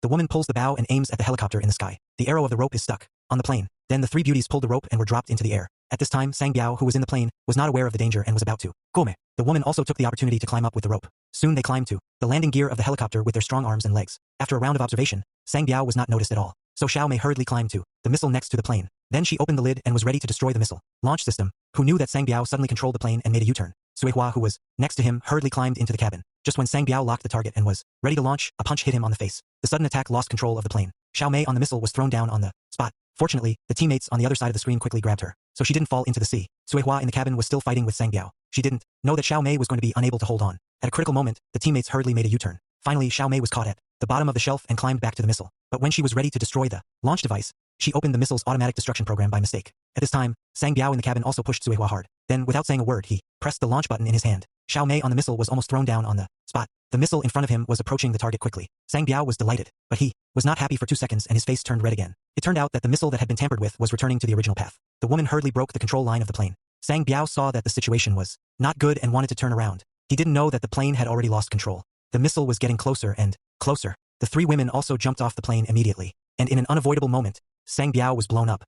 The woman pulls the bow and aims at the helicopter in the sky. The arrow of the rope is stuck on the plane. Then the three beauties pulled the rope and were dropped into the air. At this time, Sang Biao, who was in the plane, was not aware of the danger and was about to gome. The woman also took the opportunity to climb up with the rope. Soon they climbed to the landing gear of the helicopter with their strong arms and legs. After a round of observation, Sang Biao was not noticed at all. So Xiao Mei hurriedly climbed to the missile next to the plane. Then she opened the lid and was ready to destroy the missile launch system. Who knew that Sang Biao suddenly controlled the plane and made a U-turn? Sui Hua, who was next to him, hurriedly climbed into the cabin. Just when Sang Biao locked the target and was ready to launch, a punch hit him on the face. The sudden attack lost control of the plane. Xiao Mei on the missile was thrown down on the spot. Fortunately, the teammates on the other side of the screen quickly grabbed her, so she didn't fall into the sea. Sui Hua in the cabin was still fighting with Sang Biao. She didn't know that Xiao Mei was going to be unable to hold on. At a critical moment, the teammates hurriedly made a U-turn. Finally, Xiao Mei was caught at the bottom of the shelf and climbed back to the missile. But when she was ready to destroy the launch device, she opened the missile's automatic destruction program by mistake. At this time, Sang Biao in the cabin also pushed Sui Hua hard. Then, without saying a word, he pressed the launch button in his hand. Xiao Mei on the missile was almost thrown down on the spot. The missile in front of him was approaching the target quickly. Sang Biao was delighted, but he was not happy for 2 seconds and his face turned red again. It turned out that the missile that had been tampered with was returning to the original path. The woman hurriedly broke the control line of the plane. Sang Biao saw that the situation was not good and wanted to turn around. He didn't know that the plane had already lost control. The missile was getting closer and closer. The three women also jumped off the plane immediately, and in an unavoidable moment, Sang Biao was blown up.